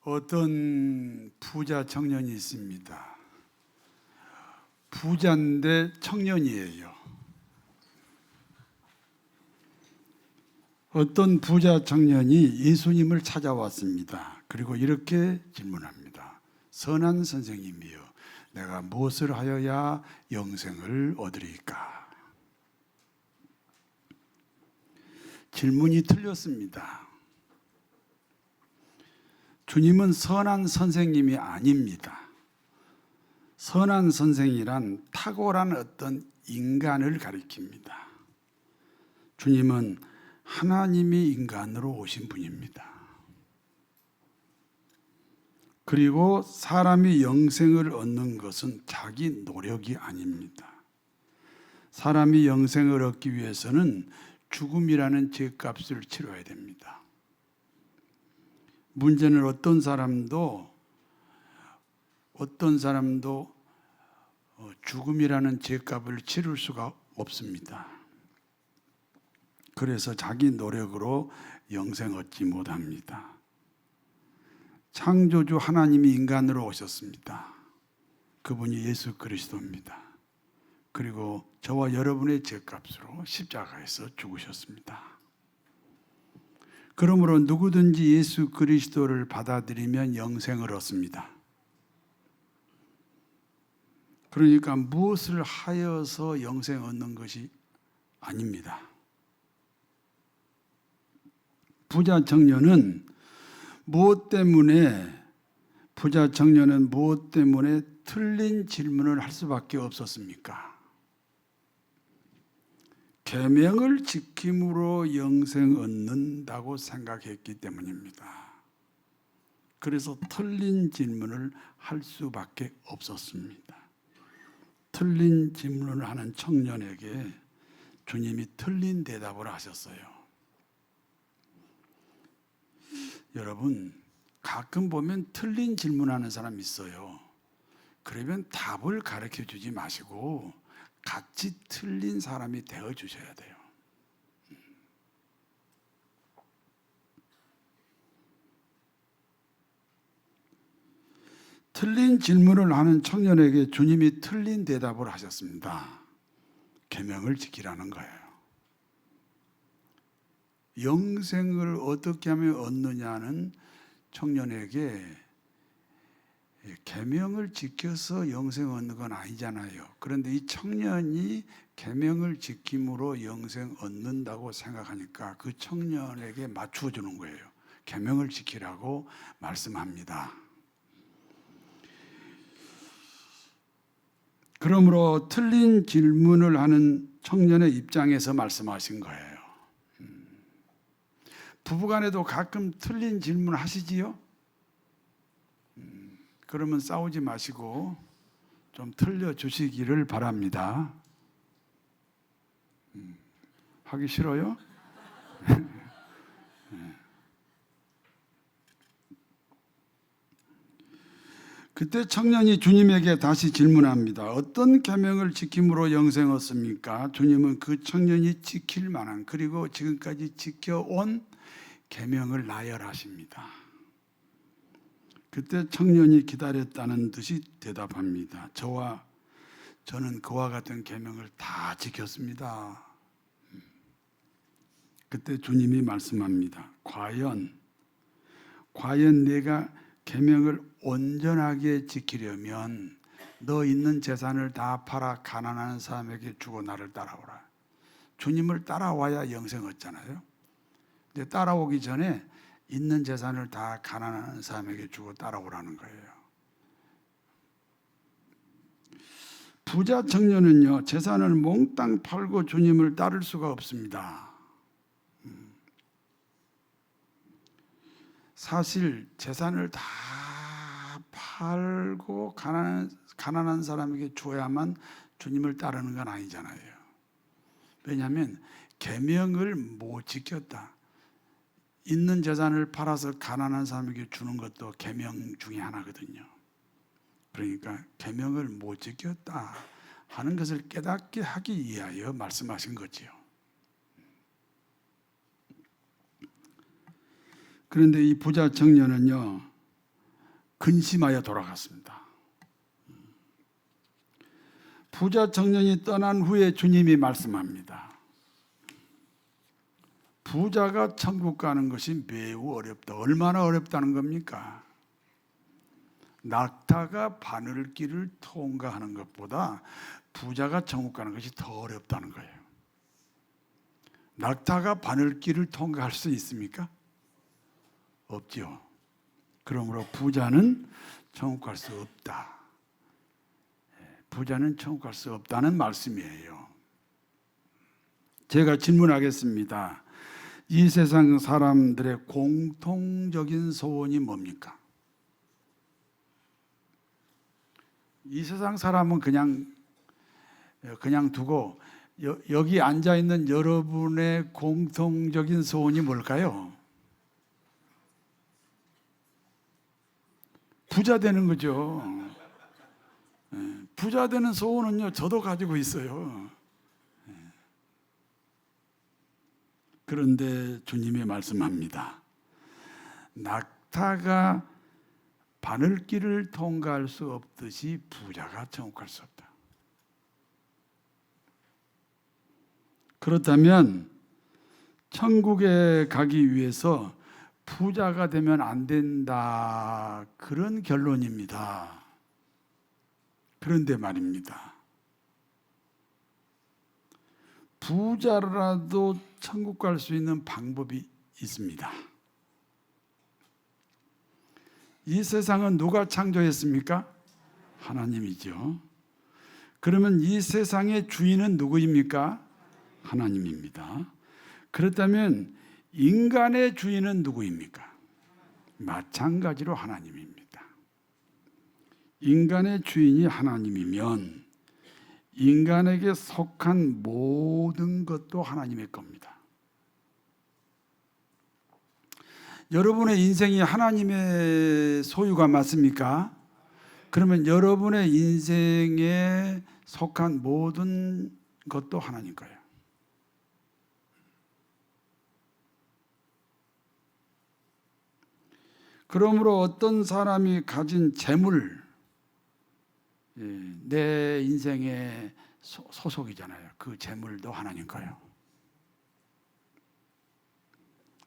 어떤 부자 청년이 있습니다. 부자인데 청년이에요. 어떤 부자 청년이 예수님을 찾아왔습니다. 그리고 이렇게 질문합니다. 선한 선생님이여, 내가 무엇을 하여야 영생을 얻으리까? 질문이 틀렸습니다. 주님은 선한 선생님이 아닙니다. 선한 선생이란 탁월한 어떤 인간을 가리킵니다. 주님은 하나님이 인간으로 오신 분입니다. 그리고 사람이 영생을 얻는 것은 자기 노력이 아닙니다. 사람이 영생을 얻기 위해서는 죽음이라는 죄값을 치러야 됩니다. 문제는 어떤 사람도 죽음이라는 죄값을 치를 수가 없습니다. 그래서 자기 노력으로 영생 얻지 못합니다. 창조주 하나님이 인간으로 오셨습니다. 그분이 예수 그리스도입니다. 그리고 저와 여러분의 죄값으로 십자가에서 죽으셨습니다. 그러므로 누구든지 예수 그리스도를 받아들이면 영생을 얻습니다. 그러니까 무엇을 하여서 영생 얻는 것이 아닙니다. 부자 청년은 무엇 때문에 틀린 질문을 할 수밖에 없었습니까? 계명을 지킴으로 영생 얻는다고 생각했기 때문입니다. 그래서 틀린 질문을 할 수밖에 없었습니다. 틀린 질문을 하는 청년에게 주님이 틀린 대답을 하셨어요. 여러분, 가끔 보면 틀린 질문하는 사람 있어요. 그러면 답을 가르쳐 주지 마시고 같이 틀린 사람이 되어 주셔야 돼요. 틀린 질문을 하는 청년에게 주님이 틀린 대답을 하셨습니다. 계명을 지키라는 거예요. 영생을 어떻게 하면 얻느냐는 청년에게 계명을 지켜서 영생 얻는 건 아니잖아요. 그런데 이 청년이 계명을 지킴으로 영생 얻는다고 생각하니까 그 청년에게 맞추어 주는 거예요. 계명을 지키라고 말씀합니다. 그러므로 틀린 질문을 하는 청년의 입장에서 말씀하신 거예요. 부부간에도 가끔 틀린 질문 하시지요? 그러면 싸우지 마시고 좀 틀려주시기를 바랍니다. 하기 싫어요? 그때 청년이 주님에게 다시 질문합니다. 어떤 계명을 지킴으로 영생 얻습니까? 주님은 그 청년이 지킬 만한 그리고 지금까지 지켜온 계명을 나열하십니다. 그때 청년이 기다렸다는 듯이 대답합니다. 저는 그와 같은 계명을 다 지켰습니다. 그때 주님이 말씀합니다. 과연 내가 계명을 온전하게 지키려면 너 있는 재산을 다 팔아 가난한 사람에게 주고 나를 따라오라. 주님을 따라와야 영생 얻잖아요. 근데 따라오기 전에 있는 재산을 다 가난한 사람에게 주고 따라오라는 거예요. 부자 청년은요, 재산을 몽땅 팔고 주님을 따를 수가 없습니다. 사실 재산을 다 팔고 가난한 사람에게 줘야만 주님을 따르는 건 아니잖아요. 왜냐하면 계명을 못 지켰다. 있는 재산을 팔아서 가난한 사람에게 주는 것도 계명 중에 하나거든요. 그러니까 계명을 못 지켰다 하는 것을 깨닫게 하기 위하여 말씀하신 거지요. 그런데 이 부자 청년은요, 근심하여 돌아갔습니다. 부자 청년이 떠난 후에 주님이 말씀합니다. 부자가 천국 가는 것이 매우 어렵다. 얼마나 어렵다는 겁니까? 낙타가 바늘길을 통과하는 것보다 부자가 천국 가는 것이 더 어렵다는 거예요. 낙타가 바늘길을 통과할 수 있습니까? 없죠. 그러므로 부자는 천국 갈 수 없다. 부자는 천국 갈 수 없다는 말씀이에요. 제가 질문하겠습니다. 이 세상 사람들의 공통적인 소원이 뭡니까? 이 세상 사람은 그냥 두고 여기 앉아 있는 여러분의 공통적인 소원이 뭘까요? 부자 되는 거죠. 부자 되는 소원은요, 저도 가지고 있어요. 그런데 주님이 말씀합니다. 낙타가 바늘길을 통과할 수 없듯이 부자가 천국 갈 수 없다. 그렇다면 천국에 가기 위해서 부자가 되면 안 된다. 그런 결론입니다. 그런데 말입니다. 부자라도 천국 갈 수 있는 방법이 있습니다. 이 세상은 누가 창조했습니까? 하나님이죠. 그러면 이 세상의 주인은 누구입니까? 하나님입니다. 그렇다면 인간의 주인은 누구입니까? 마찬가지로 하나님입니다. 인간의 주인이 하나님이면 인간에게 속한 모든 것도 하나님의 겁니다. 여러분의 인생이 하나님의 소유가 맞습니까? 그러면 여러분의 인생에 속한 모든 것도 하나님 거예요. 그러므로 어떤 사람이 가진 재물, 내 인생의 소속이잖아요. 그 재물도 하나님 거예요.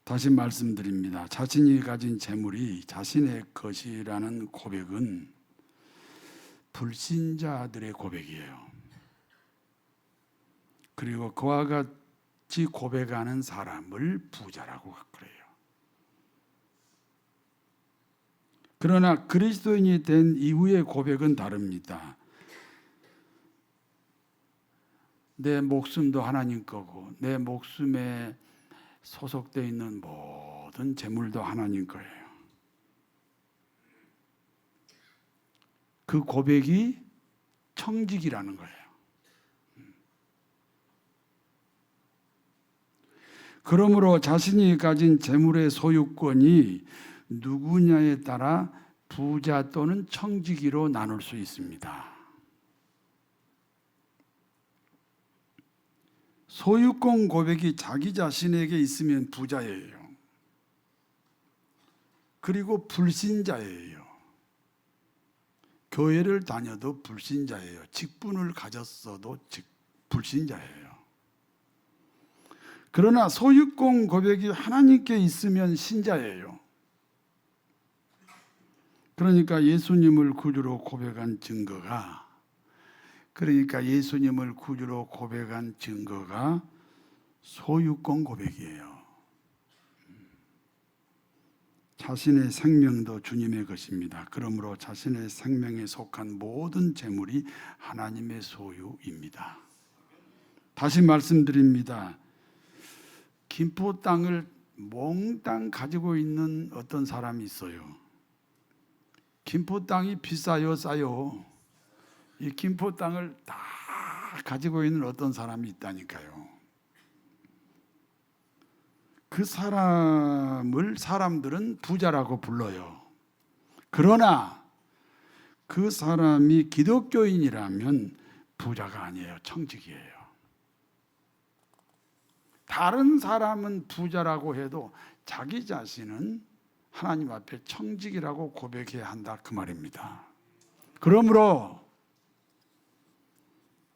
다시 말씀드립니다. 자신이 가진 재물이 자신의 것이라는 고백은 불신자들의 고백이에요. 그리고 그와 같이 고백하는 사람을 부자라고 그래요. 그러나 그리스도인이 된 이후의 고백은 다릅니다. 내 목숨도 하나님 거고 내 목숨에 소속되어 있는 모든 재물도 하나님 거예요. 그 고백이 청직이라는 거예요. 그러므로 자신이 가진 재물의 소유권이 누구냐에 따라 부자 또는 청지기로 나눌 수 있습니다. 소유권 고백이 자기 자신에게 있으면 부자예요. 그리고 불신자예요. 교회를 다녀도 불신자예요. 직분을 가졌어도 불신자예요. 그러나 소유권 고백이 하나님께 있으면 신자예요. 그러니까 예수님을 구주로 고백한 증거가 소유권 고백이에요. 자신의 생명도 주님의 것입니다. 그러므로 자신의 생명에 속한 모든 재물이 하나님의 소유입니다. 다시 말씀드립니다. 김포 땅을 몽땅 가지고 있는 어떤 사람이 있어요. 김포 땅이 비싸요, 싸요? 이 김포 땅을 다 가지고 있는 어떤 사람이 있다니까요. 그 사람을 사람들은 부자라고 불러요. 그러나 그 사람이 기독교인이라면 부자가 아니에요. 청직이에요. 다른 사람은 부자라고 해도 자기 자신은 하나님 앞에 청직이라고 고백해야 한다 그 말입니다. 그러므로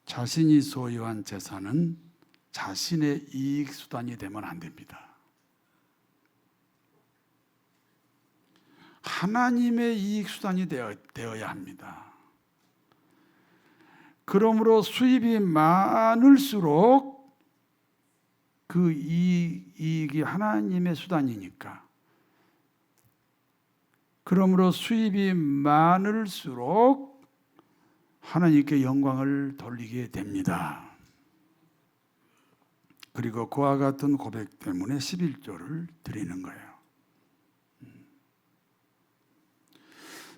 자신이 소유한 재산은 자신의 이익 수단이 되면 안 됩니다. 하나님의 이익 수단이 되어야 합니다. 그러므로 수입이 많을수록 그 이익이 하나님의 수단이니까, 그러므로 수입이 많을수록 하나님께 영광을 돌리게 됩니다. 그리고 그와 같은 고백 때문에 11조를 드리는 거예요.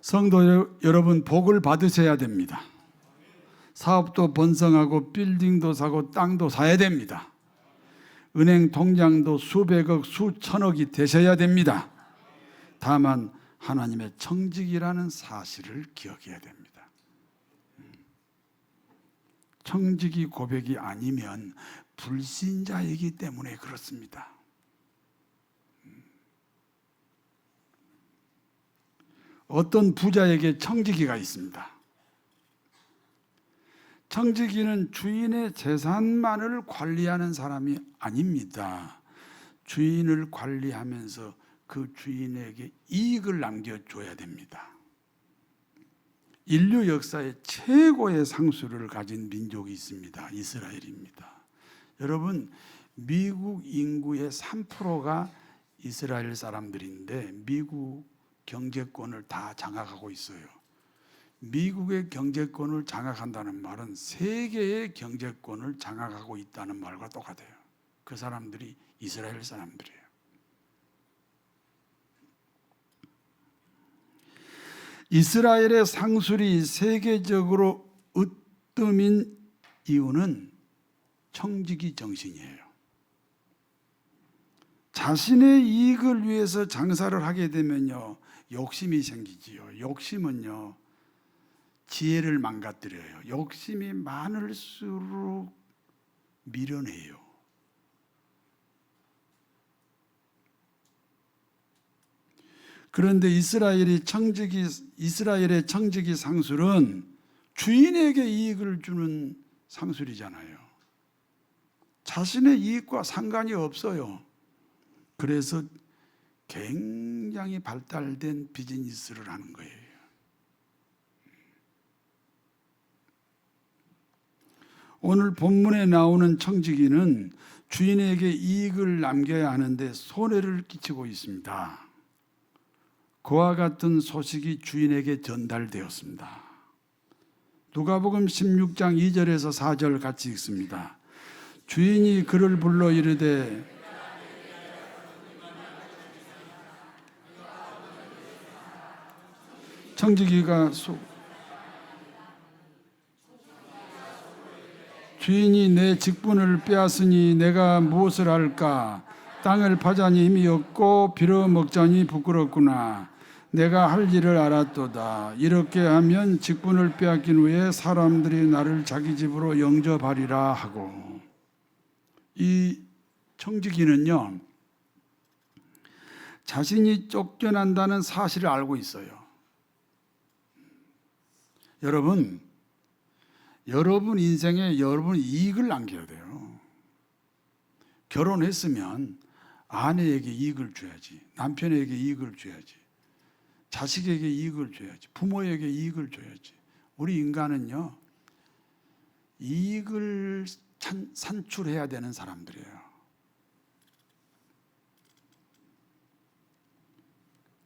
성도 여러분, 복을 받으셔야 됩니다. 사업도 번성하고 빌딩도 사고 땅도 사야 됩니다. 은행 통장도 수백억, 수천억이 되셔야 됩니다. 다만 하나님의 청직이라는 사실을 기억해야 됩니다. 청직이 고백이 아니면 불신자이기 때문에 그렇습니다. 어떤 부자에게 청지기가 있습니다. 청지기는 주인의 재산만을 관리하는 사람이 아닙니다. 주인을 관리하면서 그 주인에게 이익을 남겨줘야 됩니다. 인류 역사의 최고의 상수를 가진 민족이 있습니다. 이스라엘입니다. 여러분, 미국 인구의 3%가 이스라엘 사람들인데 미국 경제권을 다 장악하고 있어요. 미국의 경제권을 장악한다는 말은 세계의 경제권을 장악하고 있다는 말과 똑같아요. 그 사람들이 이스라엘 사람들이에요. 이스라엘의 상술이 세계적으로 으뜸인 이유는 청지기 정신이에요. 자신의 이익을 위해서 장사를 하게 되면요, 욕심이 생기지요. 욕심은요, 지혜를 망가뜨려요. 욕심이 많을수록 미련해요. 그런데 이스라엘의 청지기 상술은 주인에게 이익을 주는 상술이잖아요. 자신의 이익과 상관이 없어요. 그래서 굉장히 발달된 비즈니스를 하는 거예요. 오늘 본문에 나오는 청지기는 주인에게 이익을 남겨야 하는데 손해를 끼치고 있습니다. 그와 같은 소식이 주인에게 전달되었습니다. 누가복음 16장 2절에서 4절 같이 읽습니다. 주인이 그를 불러 이르되 청지기가 주인이 내 직분을 빼앗으니 내가 무엇을 할까? 땅을 파자니 힘이 없고 빌어먹자니 부끄럽구나. 내가 할 일을 알았도다. 이렇게 하면 직분을 빼앗긴 후에 사람들이 나를 자기 집으로 영접하리라 하고. 이 청지기는요, 자신이 쫓겨난다는 사실을 알고 있어요. 여러분 인생에 여러분 이익을 남겨야 돼요. 결혼했으면 아내에게 이익을 줘야지, 남편에게 이익을 줘야지, 자식에게 이익을 줘야지, 부모에게 이익을 줘야지. 우리 인간은요, 이익을 산출해야 되는 사람들이에요.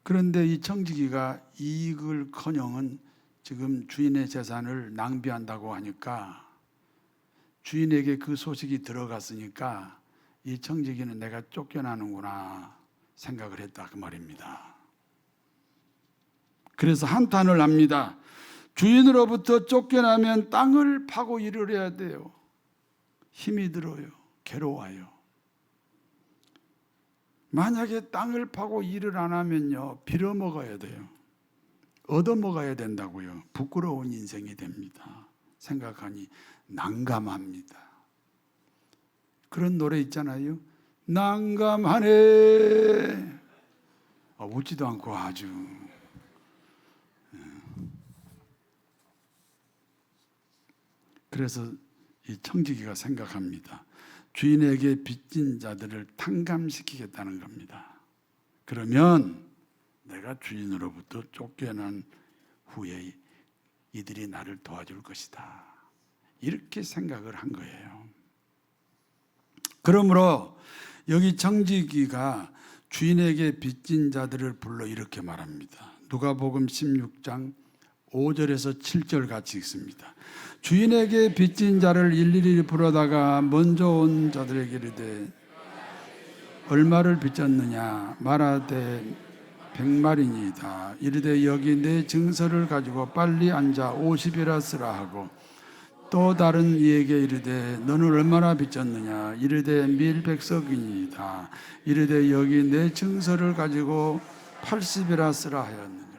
그런데 이 청지기가 이익을커녕은 지금 주인의 재산을 낭비한다고 하니까, 주인에게 그 소식이 들어갔으니까 이 청지기는 내가 쫓겨나는구나 생각을 했다 그 말입니다. 그래서 한탄을 합니다. 주인으로부터 쫓겨나면 땅을 파고 일을 해야 돼요. 힘이 들어요. 괴로워요. 만약에 땅을 파고 일을 안 하면요, 빌어먹어야 돼요. 얻어먹어야 된다고요. 부끄러운 인생이 됩니다. 생각하니 난감합니다. 그런 노래 있잖아요. 난감하네. 웃지도 않고 아주. 그래서 이 청지기가 생각합니다. 주인에게 빚진 자들을 탕감시키겠다는 겁니다. 그러면 내가 주인으로부터 쫓겨난 후에 이들이 나를 도와줄 것이다. 이렇게 생각을 한 거예요. 그러므로 여기 청지기가 주인에게 빚진 자들을 불러 이렇게 말합니다. 누가복음 16장 5절에서 7절 같이 읽습니다. 주인에게 빚진 자를 일일이 불러다가 먼저 온 자들에게 이르되 얼마를 빚졌느냐 말하되 100마리니이다. 이르되 여기 내 증서를 가지고 빨리 앉아 50이라 쓰라 하고 또 다른 이에게 이르되 너는 얼마나 빚졌느냐 이르되 밀백석이니이다. 이르되 여기 내 증서를 가지고 80이라 쓰라 하였느니라.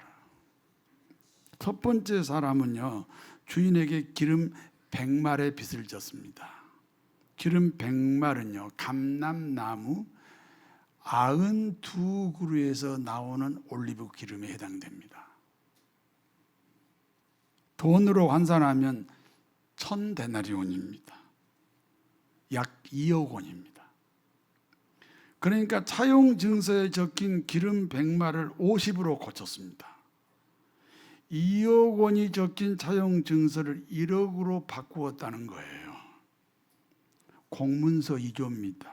첫 번째 사람은요, 주인에게 기름 100말의 빚을 졌습니다. 기름 100말은요, 감람나무 92그루에서 나오는 올리브 기름에 해당됩니다. 돈으로 환산하면 1000데나리온입니다. 약 2억 원입니다. 그러니까 차용 증서에 적힌 기름 100말을 50으로 고쳤습니다. 2억 원이 적힌 차용 증서를 1억으로 바꾸었다는 거예요. 공문서 2조입니다.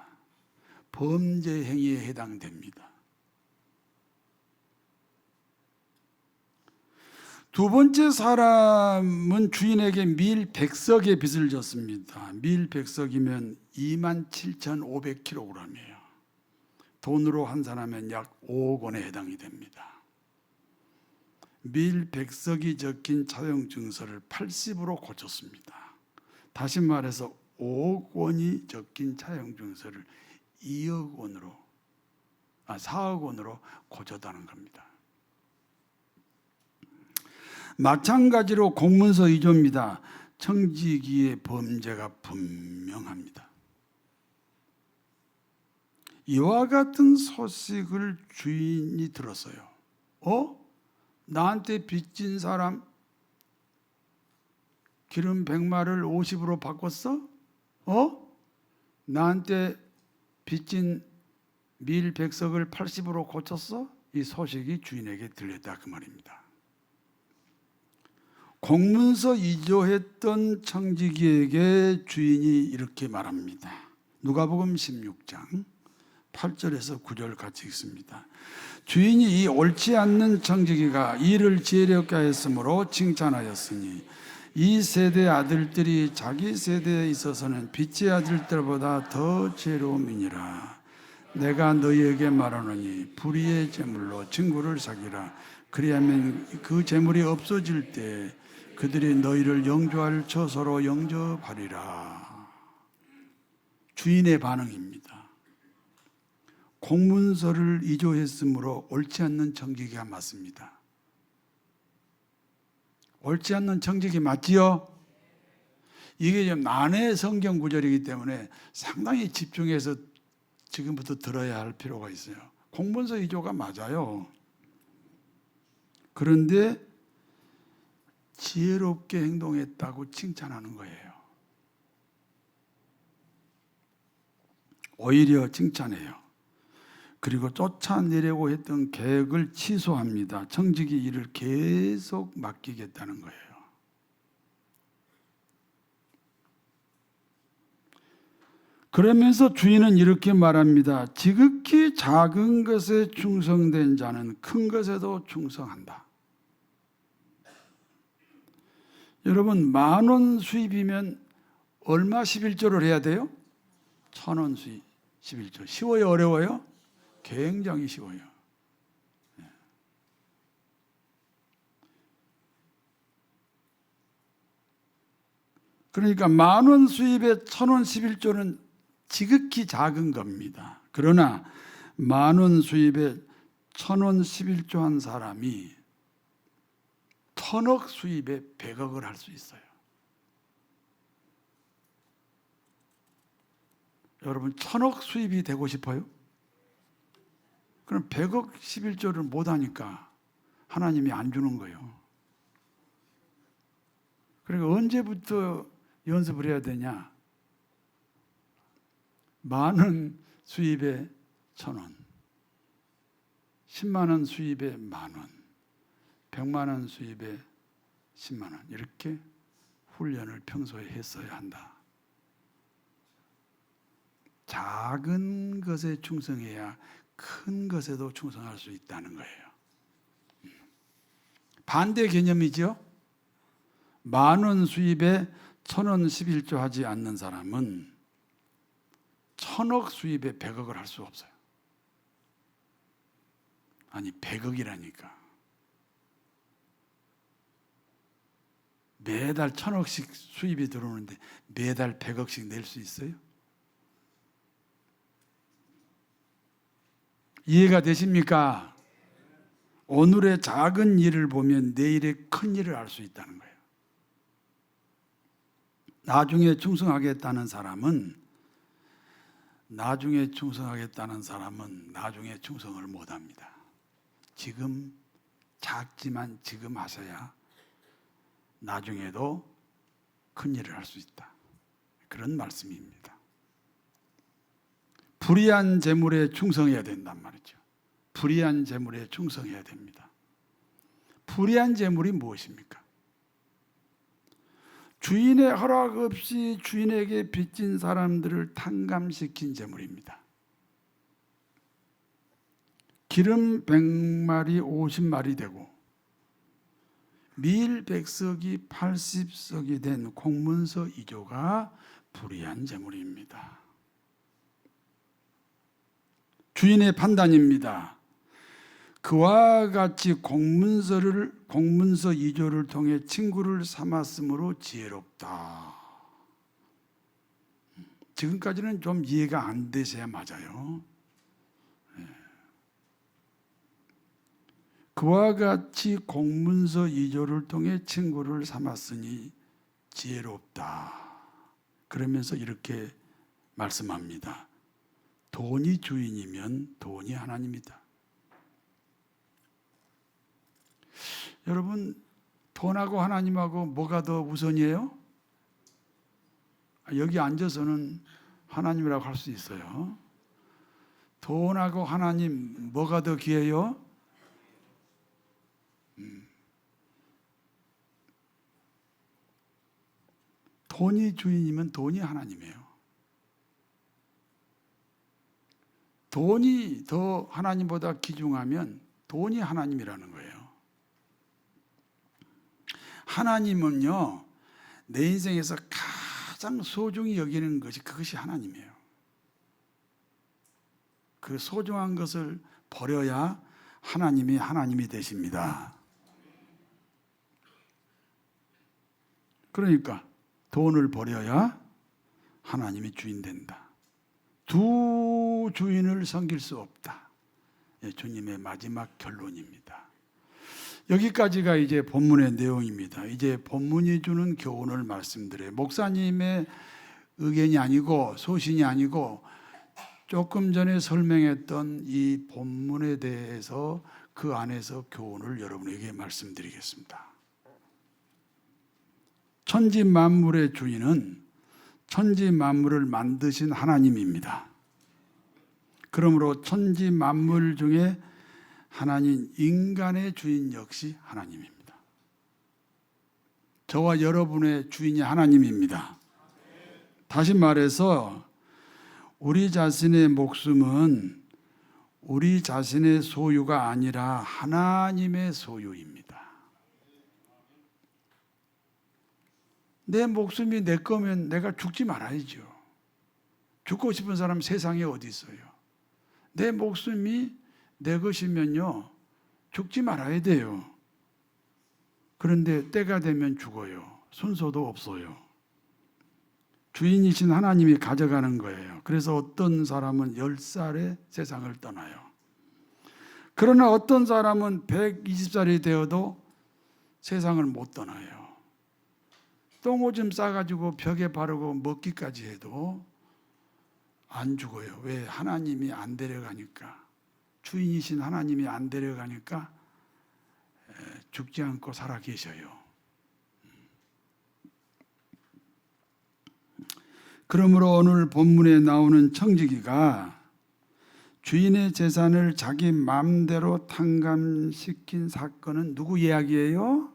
범죄 행위에 해당됩니다. 두 번째 사람은 주인에게 밀 100석의 빚을 졌습니다. 밀 100석이면 27,500kg이에요. 돈으로 환산하면 약 5억 원에 해당이 됩니다. 밀 100석이 적힌 차용 증서를 80으로 고쳤습니다. 다시 말해서 5억 원이 적힌 차용 증서를 4억 원으로 고쳤다는 겁니다. 마찬가지로 공문서 2조입니다. 청지기의 범죄가 분명합니다. 이와 같은 소식을 주인이 들었어요. 나한테 빚진 사람 기름 100말을 50으로 바꿨어? 나한테 빚진 밀 100석을 80으로 고쳤어? 이 소식이 주인에게 들렸다 그 말입니다. 공문서 2조 했던 청지기에게 주인이 이렇게 말합니다. 누가복음 16장 8절에서 9절 같이 읽습니다. 주인이 이 옳지 않는 청지기가 일을 지혜롭게 하였으므로 칭찬하였으니 이 세대 아들들이 자기 세대에 있어서는 빛의 아들들보다 더 지혜로움이니라. 내가 너희에게 말하노니 불의의 제물로 친구를 사귀라. 그리하면 그 제물이 없어질 때 그들이 너희를 영접할 처소로 영접하리라. 주인의 반응입니다. 공문서를 위조했으므로 옳지 않는 청지기가 맞습니다. 옳지 않는 청지기 맞지요? 이게 좀 난해 성경 구절이기 때문에 상당히 집중해서 지금부터 들어야 할 필요가 있어요. 공문서 위조가 맞아요. 그런데 지혜롭게 행동했다고 칭찬하는 거예요. 오히려 칭찬해요. 그리고 쫓아내려고 했던 계획을 취소합니다. 청지기 일을 계속 맡기겠다는 거예요. 그러면서 주인은 이렇게 말합니다. 지극히 작은 것에 충성된 자는 큰 것에도 충성한다. 여러분 10,000원 수입이면 얼마 11조를 해야 돼요? 1,000원 수입 11조. 쉬워요? 어려워요? 굉장히 쉬워요. 그러니까 10,000원 수입에 1,000원 11조는 지극히 작은 겁니다. 그러나 10,000원 수입에 1,000원 11조 한 사람이 1,000억 수입에 100억을 할 수 있어요. 여러분 1,000억 수입이 되고 싶어요? 그럼 100억 11조를 못하니까 하나님이 안 주는 거예요. 그러니까 언제부터 연습을 해야 되냐? 만원 수입에 1,000원, 10만 원 수입에 10,000원, 100만 원 수입에 10만 원, 이렇게 훈련을 평소에 했어야 한다. 작은 것에 충성해야 큰 것에도 충성할 수 있다는 거예요. 반대 개념이죠. 10,000원 수입에 1,000원 11조 하지 않는 사람은 1,000억 수입에 100억을 할 수 없어요. 아니 100억이라니까. 매달 1,000억씩 수입이 들어오는데 매달 100억씩 낼 수 있어요? 이해가 되십니까? 오늘의 작은 일을 보면 내일의 큰 일을 알 수 있다는 거예요. 나중에 충성하겠다는 사람은 나중에 충성을 못합니다. 지금 작지만 지금 하셔야 나중에도 큰 일을 할 수 있다. 그런 말씀입니다. 불의한 재물에 충성해야 된단 말이죠. 불의한 재물에 충성해야 됩니다. 불의한 재물이 무엇입니까? 주인의 허락 없이 주인에게 빚진 사람들을 탕감시킨 재물입니다. 기름 100마리 50마리 되고 밀 100석이 80석이 된 공문서 2조가 불의한 재물입니다. 주인의 판단입니다. 그와 같이 공문서 2조를 통해 친구를 삼았으므로 지혜롭다. 지금까지는 좀 이해가 안 되셔야 맞아요. 그와 같이 공문서 2조를 통해 친구를 삼았으니 지혜롭다. 그러면서 이렇게 말씀합니다. 돈이 주인이면 돈이 하나님이다. 여러분, 돈하고 하나님하고 뭐가 더 우선이에요? 여기 앉아서는 하나님이라고 할 수 있어요. 돈하고 하나님 뭐가 더 귀해요? 돈이 주인이면 돈이 하나님이에요. 돈이 더 하나님보다 귀중하면 돈이 하나님이라는 거예요. 하나님은요, 내 인생에서 가장 소중히 여기는 것이 그것이 하나님이에요. 그 소중한 것을 버려야 하나님이 되십니다. 그러니까 돈을 버려야 하나님이 주인 된다. 두 주인을 섬길 수 없다. 주님의 마지막 결론입니다. 여기까지가 이제 본문의 내용입니다. 이제 본문이 주는 교훈을 말씀드려요. 목사님의 의견이 아니고 소신이 아니고 조금 전에 설명했던 이 본문에 대해서 그 안에서 교훈을 여러분에게 말씀드리겠습니다. 천지 만물의 주인은 천지 만물을 만드신 하나님입니다. 그러므로 천지 만물 중에 하나님 인간의 주인 역시 하나님입니다. 저와 여러분의 주인이 하나님입니다. 다시 말해서 우리 자신의 목숨은 우리 자신의 소유가 아니라 하나님의 소유입니다. 내 목숨이 내 거면 내가 죽지 말아야죠. 죽고 싶은 사람 세상에 어디 있어요? 내 목숨이 내 것이면요, 죽지 말아야 돼요. 그런데 때가 되면 죽어요. 순서도 없어요. 주인이신 하나님이 가져가는 거예요. 그래서 어떤 사람은 10살에 세상을 떠나요. 그러나 어떤 사람은 120살이 되어도 세상을 못 떠나요. 똥오줌 싸가지고 벽에 바르고 먹기까지 해도 안 죽어요. 왜? 하나님이 안 데려가니까. 주인이신 하나님이 안 데려가니까 죽지 않고 살아 계셔요. 그러므로 오늘 본문에 나오는 청지기가 주인의 재산을 자기 마음대로 탕감시킨 사건은 누구 이야기예요?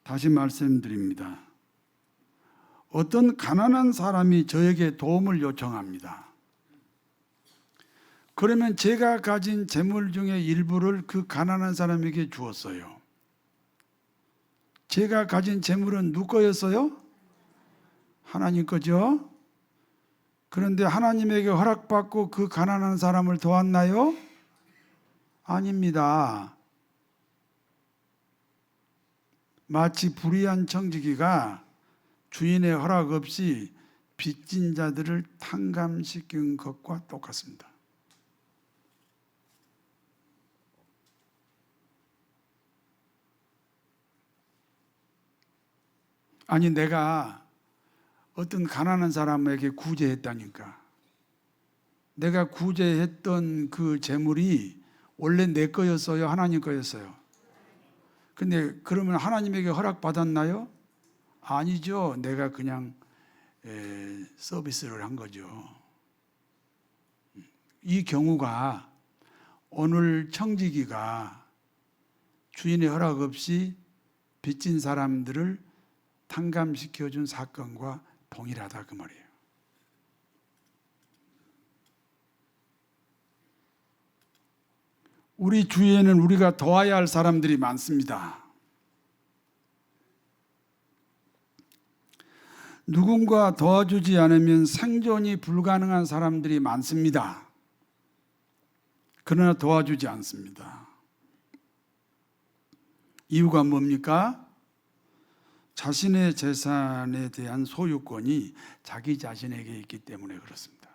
다시 말씀드립니다. 어떤 가난한 사람이 저에게 도움을 요청합니다. 그러면 제가 가진 재물 중에 일부를 그 가난한 사람에게 주었어요. 제가 가진 재물은 누구 거였어요? 하나님 거죠? 그런데 하나님에게 허락받고 그 가난한 사람을 도왔나요? 아닙니다. 마치 불의한 청지기가 주인의 허락 없이 빚진 자들을 탕감시킨 것과 똑같습니다. 아니, 내가 어떤 가난한 사람에게 구제했다니까. 내가 구제했던 그 재물이 원래 내 거였어요? 하나님 거였어요? 근데 그러면 하나님에게 허락받았나요? 아니죠. 내가 그냥 서비스를 한 거죠. 이 경우가 오늘 청지기가 주인의 허락 없이 빚진 사람들을 탕감시켜준 사건과 동일하다 그 말이에요. 우리 주위에는 우리가 도와야 할 사람들이 많습니다. 누군가 도와주지 않으면 생존이 불가능한 사람들이 많습니다. 그러나 도와주지 않습니다. 이유가 뭡니까? 자신의 재산에 대한 소유권이 자기 자신에게 있기 때문에 그렇습니다.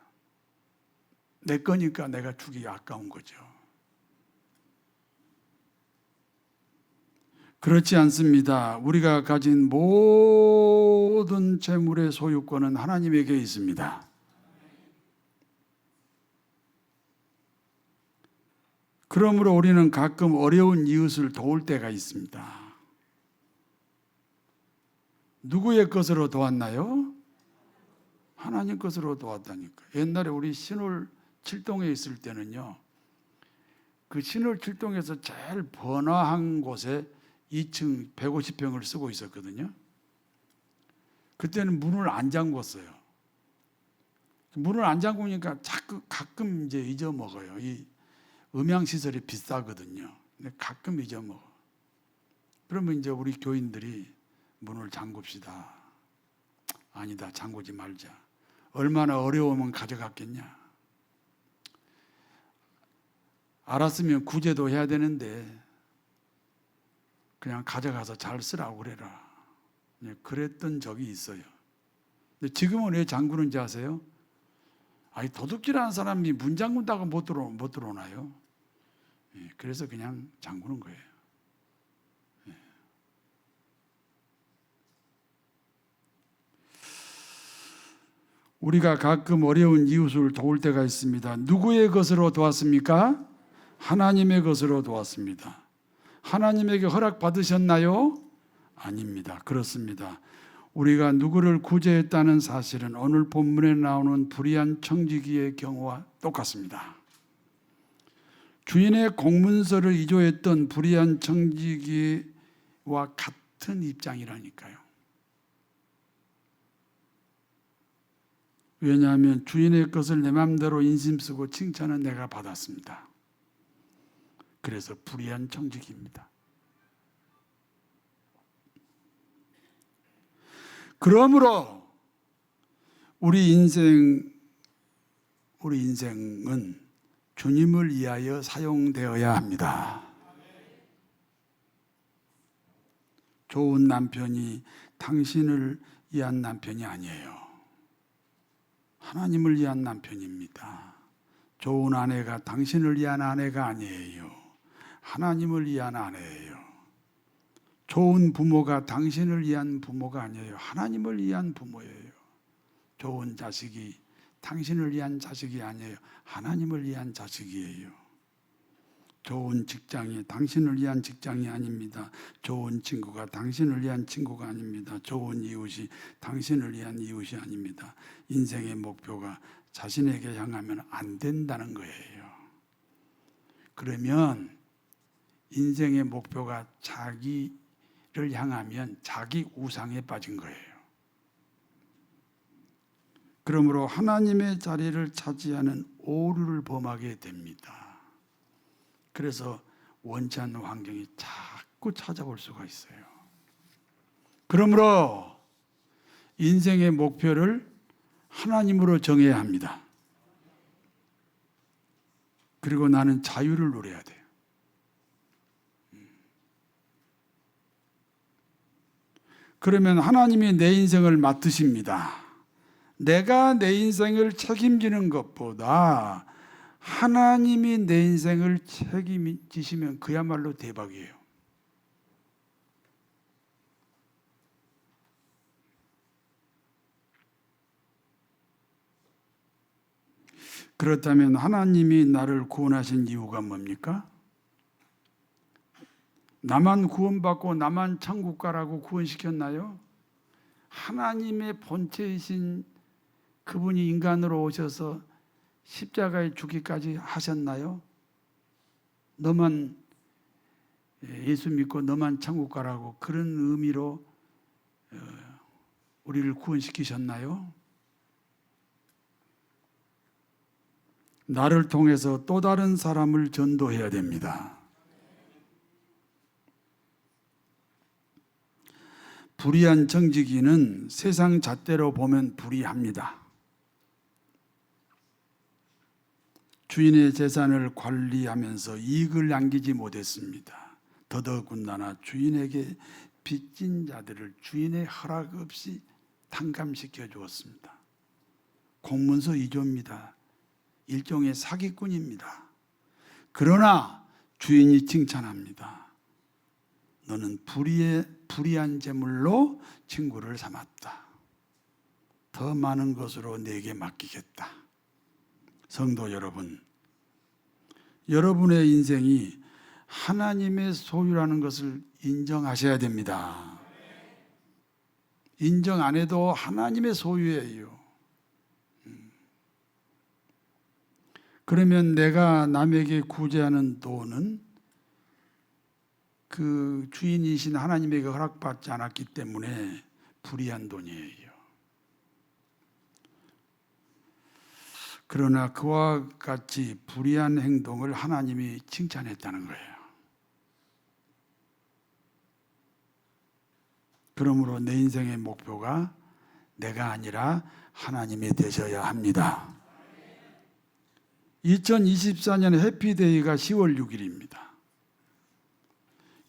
내 거니까 내가 주기 아까운 거죠. 그렇지 않습니다. 우리가 가진 모든 재물의 소유권은 하나님에게 있습니다. 그러므로 우리는 가끔 어려운 이웃을 도울 때가 있습니다. 누구의 것으로 도왔나요? 하나님 것으로 도왔다니까. 옛날에 우리 신월 7동에 있을 때는요, 그 신월 7동에서 제일 번화한 곳에 2층 150평을 쓰고 있었거든요. 그때는 문을 안 잠궜어요. 문을 안 잠그니까 가끔 이제 잊어먹어요. 이 음향시설이 비싸거든요. 근데 가끔 잊어먹어. 그러면 이제 우리 교인들이 문을 잠굽시다. 아니다, 잠그지 말자. 얼마나 어려우면 가져갔겠냐. 알았으면 구제도 해야 되는데 그냥 가져가서 잘 쓰라고 그래라. 그랬던 적이 있어요. 근데 지금은 왜 잠그는지 아세요? 아니, 도둑질하는 사람이 문 잠근다고 못 들어오나요? 그래서 그냥 잠그는 거예요. 우리가 가끔 어려운 이웃을 도울 때가 있습니다. 누구의 것으로 도왔습니까? 하나님의 것으로 도왔습니다. 하나님에게 허락받으셨나요? 아닙니다. 그렇습니다. 우리가 누구를 구제했다는 사실은 오늘 본문에 나오는 불의한 청지기의 경우와 똑같습니다. 주인의 공문서를 위조했던 불의한 청지기와 같은 입장이라니까요. 왜냐하면 주인의 것을 내 마음대로 인심 쓰고 칭찬은 내가 받았습니다. 그래서 불의한 청지기입니다. 그러므로 우리 인생은 주님을 위하여 사용되어야 합니다. 좋은 남편이 당신을 위한 남편이 아니에요. 하나님을 위한 남편입니다. 좋은 아내가 당신을 위한 아내가 아니에요. 하나님을 위한 아내예요. 좋은 부모가 당신을 위한 부모가 아니에요. 하나님을 위한 부모예요. 좋은 자식이 당신을 위한 자식이 아니에요. 하나님을 위한 자식이에요. 좋은 직장이 당신을 위한 직장이 아닙니다. 좋은 친구가 당신을 위한 친구가 아닙니다. 좋은 이웃이 당신을 위한 이웃이 아닙니다. 인생의 목표가 자신에게 향하면 안 된다는 거예요. 그러면 인생의 목표가 자기를 향하면 자기 우상에 빠진 거예요. 그러므로 하나님의 자리를 차지하는 오류를 범하게 됩니다. 그래서 원치 않는 환경이 자꾸 찾아올 수가 있어요. 그러므로 인생의 목표를 하나님으로 정해야 합니다. 그리고 나는 자유를 누려야 돼요. 그러면 하나님이 내 인생을 맡으십니다. 내가 내 인생을 책임지는 것보다 하나님이 내 인생을 책임지시면 그야말로 대박이에요. 그렇다면 하나님이 나를 구원하신 이유가 뭡니까? 나만 구원받고 나만 천국 가라고 구원시켰나요? 하나님의 본체이신 그분이 인간으로 오셔서 십자가에 죽기까지 하셨나요? 너만 예수 믿고 너만 천국 가라고 그런 의미로 우리를 구원시키셨나요? 나를 통해서 또 다른 사람을 전도해야 됩니다. 불의한 정직인은 세상 잣대로 보면 불의합니다. 주인의 재산을 관리하면서 이익을 남기지 못했습니다. 더더군다나 주인에게 빚진 자들을 주인의 허락 없이 탕감시켜 주었습니다. 공문서 위조입니다. 일종의 사기꾼입니다. 그러나 주인이 칭찬합니다. 너는 불의한 재물로 친구를 삼았다. 더 많은 것으로 내게 맡기겠다. 성도 여러분, 여러분의 인생이 하나님의 소유라는 것을 인정하셔야 됩니다. 인정 안 해도 하나님의 소유예요. 그러면 내가 남에게 구제하는 돈은 그 주인이신 하나님에게 허락받지 않았기 때문에 불의한 돈이에요. 그러나 그와 같이 불의한 행동을 하나님이 칭찬했다는 거예요. 그러므로 내 인생의 목표가 내가 아니라 하나님이 되셔야 합니다. 2024년 해피데이가 10월 6일입니다.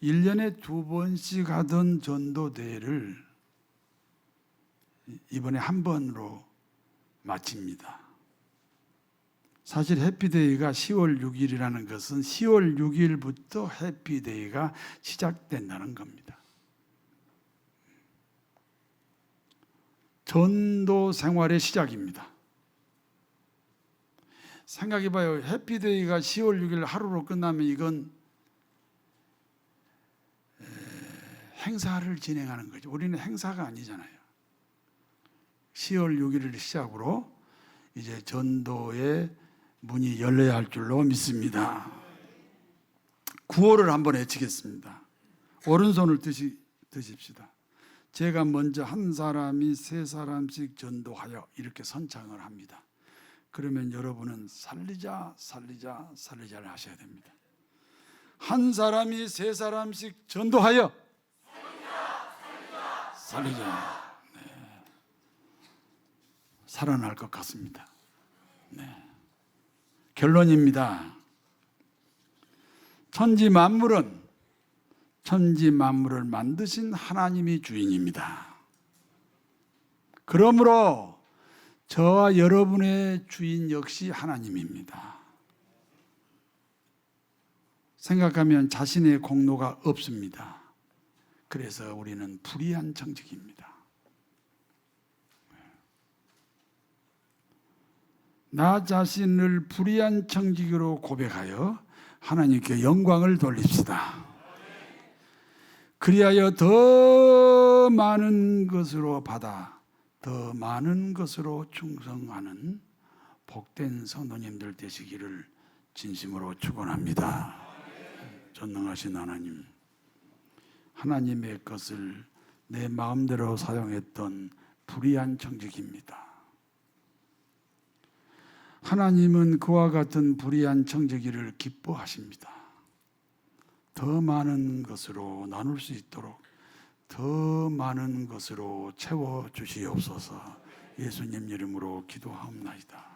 1년에 2번씩 하던 전도대회를 이번에 한 번으로 마칩니다. 사실 해피데이가 10월 6일이라는 것은 10월 6일부터 해피데이가 시작된다는 겁니다. 전도 생활의 시작입니다. 생각해봐요. 해피데이가 10월 6일 하루로 끝나면 이건 행사를 진행하는 거죠. 우리는 행사가 아니잖아요. 10월 6일을 시작으로 이제 전도의 문이 열려야 할 줄로 믿습니다. 구호를 한번 외치겠습니다. 오른손을 드십시다. 제가 먼저 한 사람이 세 사람씩 전도하여 이렇게 선창을 합니다. 그러면 여러분은 살리자 살리자 살리자를 하셔야 됩니다. 한 사람이 세 사람씩 전도하여 살리자. 네. 살아날 것 같습니다. 네. 결론입니다. 천지 만물을 만드신 하나님이 주인입니다. 그러므로 저와 여러분의 주인 역시 하나님입니다. 생각하면 자신의 공로가 없습니다. 그래서 우리는 불의한 정직입니다. 나 자신을 불의한 청지기로 고백하여 하나님께 영광을 돌립시다. 그리하여 더 많은 것으로 받아 더 많은 것으로 충성하는 복된 성도님들 되시기를 진심으로 축원합니다. 전능하신 하나님, 하나님의 것을 내 마음대로 사용했던 불의한 청지기입니다. 하나님은 그와 같은 불의한 청지기를 기뻐하십니다. 더 많은 것으로 나눌 수 있도록 더 많은 것으로 채워 주시옵소서. 예수님 이름으로 기도하옵나이다.